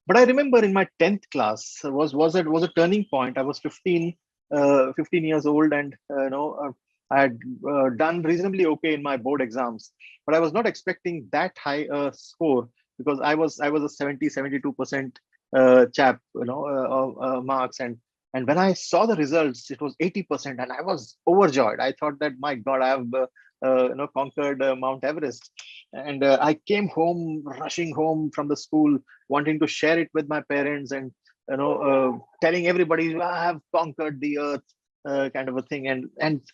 But I remember in my 10th class was a turning point. I was 15 years old, and I had done reasonably okay in my board exams, but I was not expecting that high score, because I was a 72% chap, marks. And when I saw the results, it was 80%, and I was overjoyed. I thought that, my God, I have conquered Mount Everest. And I came home, rushing home from the school, wanting to share it with my parents, and telling everybody, I have conquered the earth, kind of a thing. And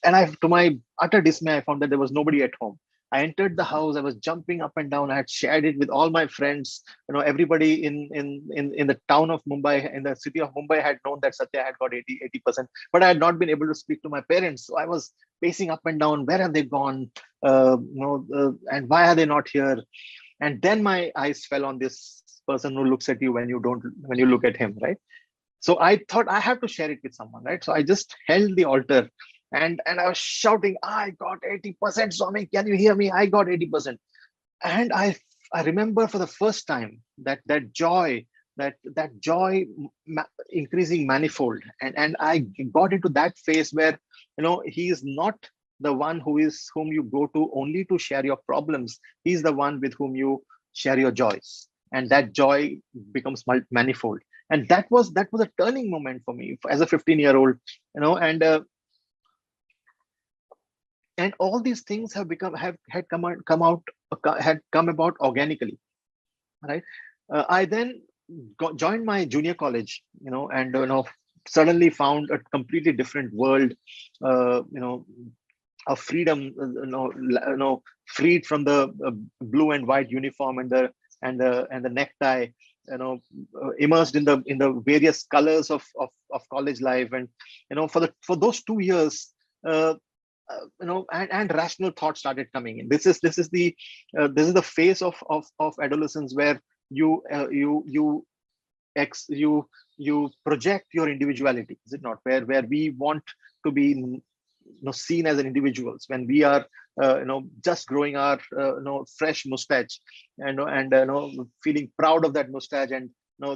I, to my utter dismay, I found that there was nobody at home. I entered the house, I was jumping up and down. I had shared it with all my friends. Everybody in the town of Mumbai, in the city of Mumbai, had known that Satya had got 80%, but I had not been able to speak to my parents. So I was pacing up and down, where have they gone? And why are they not here? And then my eyes fell on this person who looks at you when you look at him, right? So I thought, I have to share it with someone, right? So I just held the altar, and I was shouting, I got 80%, Swami, can you hear me? I got 80%. And I remember for the first time that joy, that joy increasing manifold. And I got into that phase where, he is not the one whom you go to only to share your problems. He's the one with whom you share your joys, and that joy becomes manifold. And that was a turning moment for me as a 15-year-old. And all these things have become have had come out had come about organically, right? I then joined my junior college, and suddenly found a completely different world, of freedom, freed from the blue and white uniform, and the necktie, immersed in the various colors of college life. And for those 2 years, uh, and rational thought started coming in. This is the phase of adolescence, where you you project your individuality, is it not? Where we want to be, seen as an individuals, when we are just growing our fresh mustache, and feeling proud of that mustache. And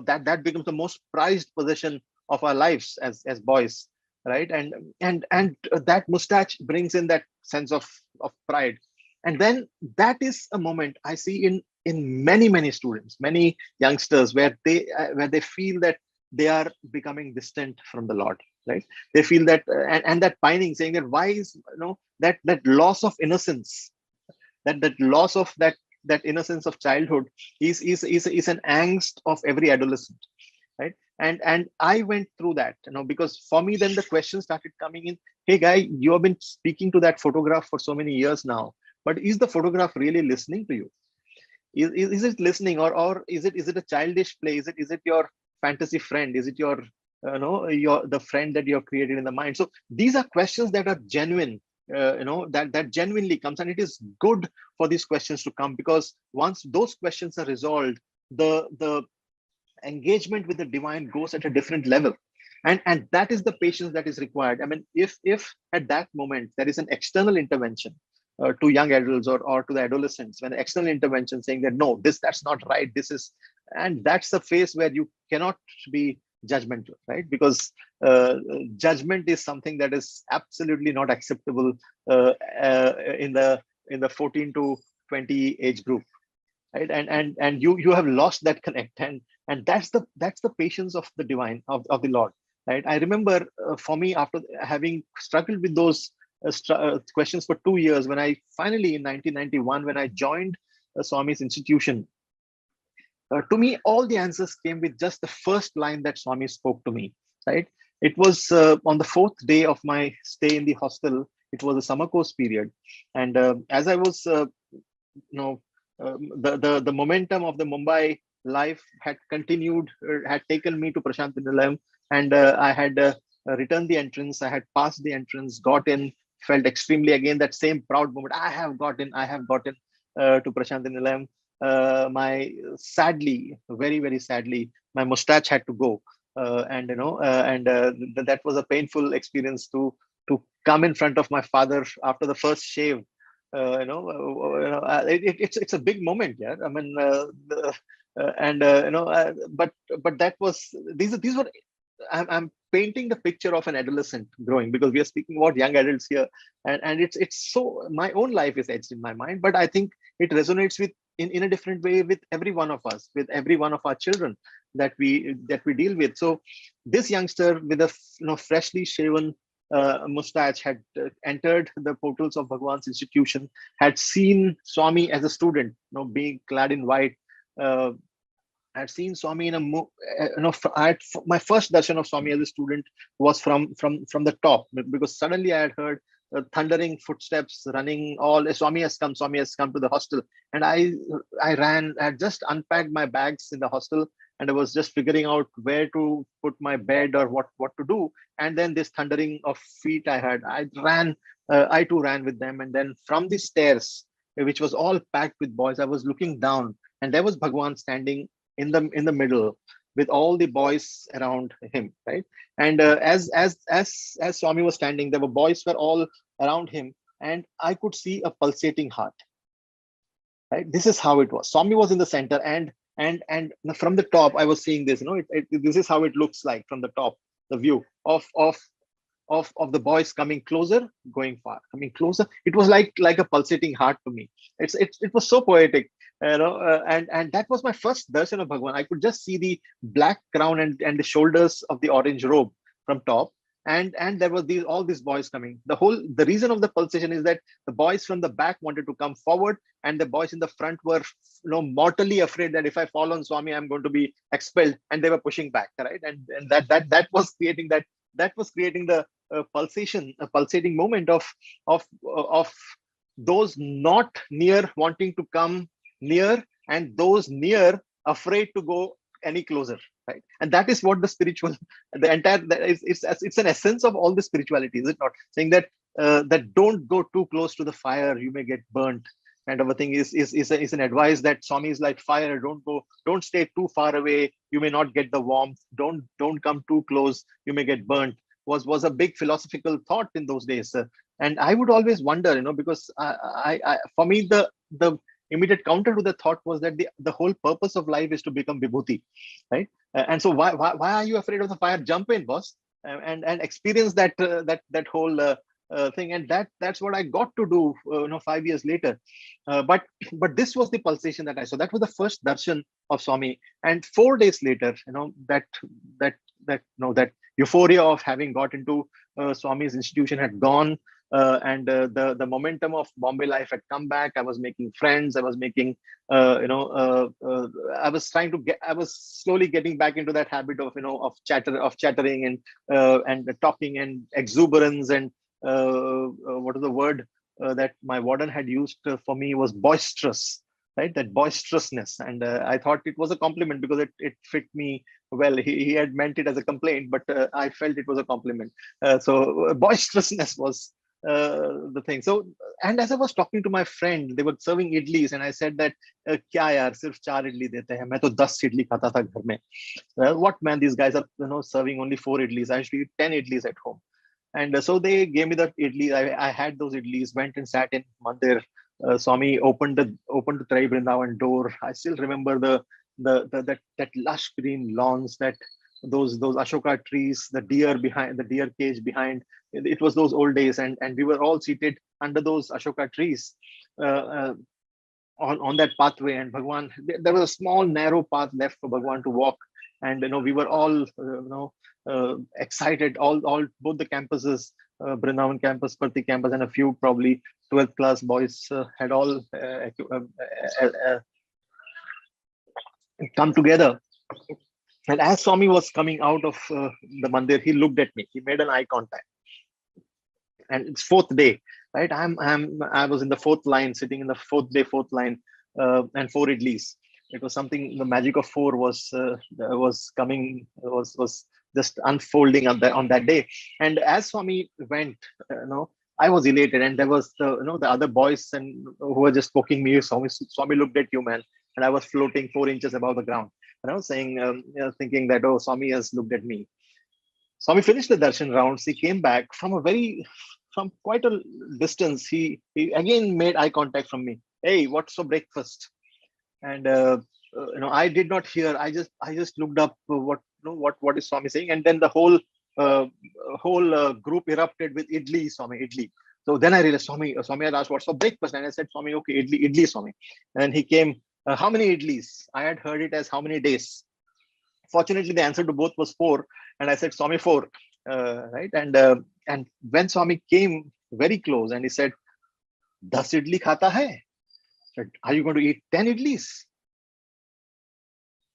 that becomes the most prized possession of our lives as boys, right? And that mustache brings in that sense of pride. And then that is a moment I see in many students, many youngsters, where they feel that they are becoming distant from the Lord, right? They feel that, and that pining, saying that, why is, that loss of innocence, that loss of that innocence of childhood is an angst of every adolescent, right? And I went through that, because for me, then the question started coming in. Hey guy, you have been speaking to that photograph for so many years now, but is the photograph really listening to you? Is it listening, or is it a childish play? Is it your fantasy friend? Is it your the friend that you have created in the mind? So these are questions that are genuine, that genuinely comes. And it is good for these questions to come, because once those questions are resolved, the engagement with the divine goes at a different level. And that is the patience that is required. I mean, if at that moment there is an external intervention, to young adults, or to the adolescents, when external intervention saying that, no, that's not right, this is, and that's the phase where you cannot be judgmental, right? Because judgment is something that is absolutely not acceptable, in the 14 to 20 age group, right? And you have lost that connect. And that's the patience of the divine, of the Lord, right? I remember, for me, after having struggled with those questions for 2 years, when I finally, in 1991, when I joined Swami's institution, to me, all the answers came with just the first line that Swami spoke to me, right? It was on the fourth day of my stay in the hostel. It was a summer course period. And as I was, know, the momentum of the Mumbai life had continued, had taken me to Prashant Nilayam. And I had returned the entrance. I had passed the entrance, got in, felt extremely, again, that same proud moment. I have gotten to Prashant Nilayam. My sadly, very, very sadly, my mustache had to go. That was a painful experience to come in front of my father after the first shave. It's a big moment. Yeah, I mean, But that was these were. I'm painting the picture of an adolescent growing, because we are speaking about young adults here, and it's so, my own life is etched in my mind, but I think it resonates with, in a different way, with every one of us, with every one of our children that we deal with. So this youngster with a freshly shaven mustache had entered the portals of Bhagwan's institution, had seen Swami as a student, being clad in white. Uh, I'd seen Swami in a my first darshan of Swami as a student was from the top, because suddenly I had heard thundering footsteps running. All Swami has come to the hostel, and I ran. I had just unpacked my bags in the hostel, and I was just figuring out where to put my bed or what to do. And then this thundering of feet I heard. I ran. I too ran with them, and then from the stairs, which was all packed with boys, I was looking down, and there was Bhagwan standing in the middle with all the boys around him, right? And as Swami was standing, there were boys were all around him, and I could see a pulsating heart, right? This is how it was. Swami was in the center, and from the top I was seeing this, this is how it looks like from the top, the view of the boys coming closer, going far, coming closer. It was like a pulsating heart to me. It was so poetic, and that was my first darshan of Bhagwan. I could just see the black crown and the shoulders of the orange robe from top, and there were all these boys coming. The reason of the pulsation is that the boys from the back wanted to come forward, and the boys in the front were mortally afraid that if I fall on Swami, I'm going to be expelled, and they were pushing back, right? And that was creating the pulsation, a pulsating moment of those not near wanting to come near, and those near afraid to go any closer, right? And that is what the spiritual, the entire, it's an essence of all the spirituality, is it not? Saying that that don't go too close to the fire, you may get burnt, kind of a thing, is an advice that Swami is like fire. Don't stay too far away, you may not get the warmth. Don't come too close, you may get burnt. Was a big philosophical thought in those days. And I would always wonder, because for me, the immediate counter to the thought was that the whole purpose of life is to become vibhuti, right? And so why are you afraid of the fire? Jump in, boss, and experience that whole thing. And that's what I got to do 5 years later. But this was the pulsation that I saw. That was the first darshan of Swami. And 4 days later, that euphoria of having got into Swami's institution had gone. And the momentum of Bombay life had come back. I was making friends. I was making, I was trying to get. I was slowly getting back into that habit of chattering and talking and exuberance, and what is the word that my warden had used for me was boisterous, right? That boisterousness, and I thought it was a compliment because it fit me well. He had meant it as a complaint, but I felt it was a compliment. So boisterousness was the thing. So, and as I was talking to my friend, they were serving idlis, and I said that क्या यार सिर्फ 4 इडली देते हैं, मैं तो 10 इडली खाता था घर में. What, man, these guys are serving only 4 idlis. I actually eat 10 idlis at home. And so they gave me the idlis. I had those idlis, went and sat in mandir. Swami opened the Trai Vrindavan door. I still remember that lush green lawns, that those Ashoka trees, the deer cage behind. It was those old days, and we were all seated under those Ashoka trees on that pathway. And Bhagwan, there was a small narrow path left for Bhagwan to walk, and we were all excited. All both the campuses, Brindavan campus, Parthi campus, and a few probably 12th class boys had all come together. And as Swami was coming out of the mandir, he looked at me. He made an eye contact. And it's fourth day, right? I was in the fourth line, sitting in the fourth line, and 4 idlis. It was something. The magic of 4 was just unfolding on that day. And as Swami went, I was elated, and there was the other boys and who were just poking me. Swami looked at you, man, and I was floating 4 inches above the ground. And I was saying, thinking that, oh, Swami has looked at me. Swami finished the darshan rounds. He came back from quite a distance. He again made eye contact from me. Hey, what's for breakfast? And I did not hear. I just looked up what is Swami saying, and then the whole group erupted with idli, Swami, idli. So then I realized Swami had asked what's for breakfast, and I said, Swami, okay, idli, Swami. And he came. How many idlis? I had heard it as how many days. Fortunately, the answer to both was four, and I said, Swami, four. Right, and when Swami came very close, and he said, "Das idli khata hai." I said, are you going to eat 10 idlis?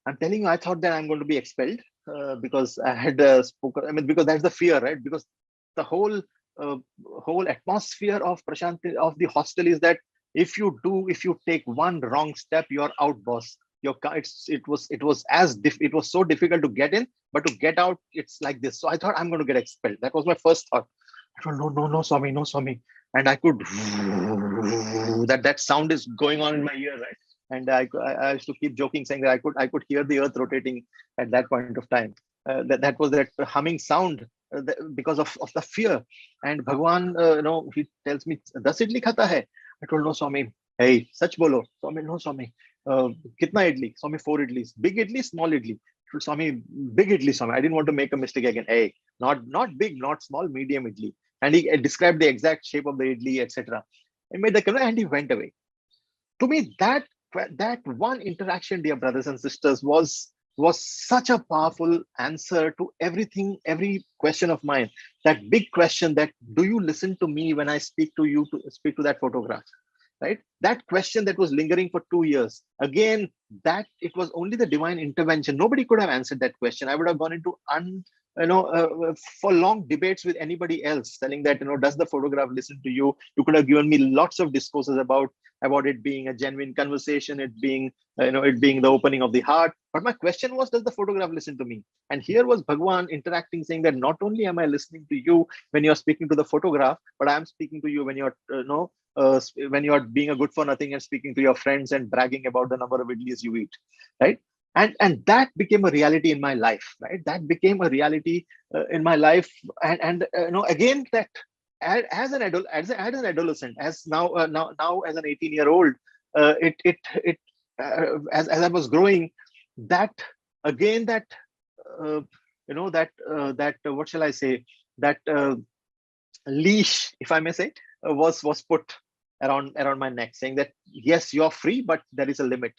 I'm telling you, I thought that I'm going to be expelled because I had spoken. I mean, because that's the fear, right? Because the uh, whole atmosphere of Prashanti of the hostel is that if you take one wrong step, you're out, boss. It was so difficult to get in, but to get out, it's like this. So I thought I'm going to get expelled. That was my first thought. I thought, no, no, no, Swami, no, Swami, and I could that sound is going on in my ear, right? And I used to keep joking, saying that I could hear the earth rotating at that point of time. That was that humming sound because of the fear. And Bhagwan, he tells me, "Das idli khata hai." I told, no, Swami. Hey, such bolo. Swami, no, Swami. Kitna idli? Swami, four idlis. Big idli, small idli. I told Swami, big idli, Swami. I didn't want to make a mistake again. Hey, not big, not small, medium idli. And he described the exact shape of the idli, etc. I made the comment and he went away. To me, that one interaction, dear brothers and sisters, was such a powerful answer to every question of mine. That big question, that do you listen to me when I speak to you, to speak to that photograph, right? That question that was lingering for 2 years. Again, that it was only the divine intervention. Nobody could have answered that question. I would have gone into for long debates with anybody else, telling that, does the photograph listen to you? You could have given me lots of discourses about it being a genuine conversation, it being the opening of the heart. But my question was, does the photograph listen to me? And here was Bhagwan interacting, saying that not only am I listening to you when you're speaking to the photograph, but I'm speaking to you when when you're being a good for nothing and speaking to your friends and bragging about the number of idlis you eat, right? And that became a reality in my life, right? That became a reality in my life. And again, that as an adolescent, as now as an 18-year-old, as I was growing, that again, uh, that what shall I say, that leash, if I may say, was put around my neck, saying that yes, you're free, but there is a limit.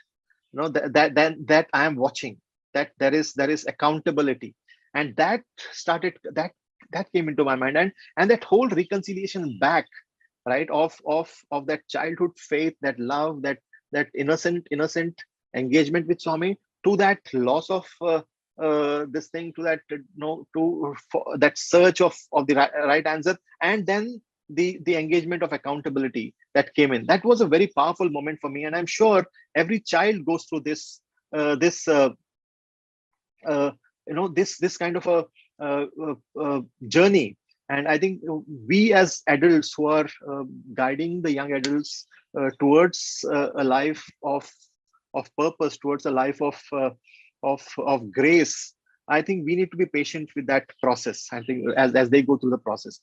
That I am watching, that there is accountability. And that came into my mind. And that whole reconciliation back, right, of that childhood faith, that love, that innocent engagement with Swami, to that loss of this thing, to that to for that search of the right answer, and then the engagement of accountability that came in. That was a very powerful moment for me, and I'm sure every child goes through this uh, this kind of a journey. And I think we as adults who are guiding the young adults towards a life of purpose, towards a life of grace, I think we need to be patient with that process. I think as they go through the process.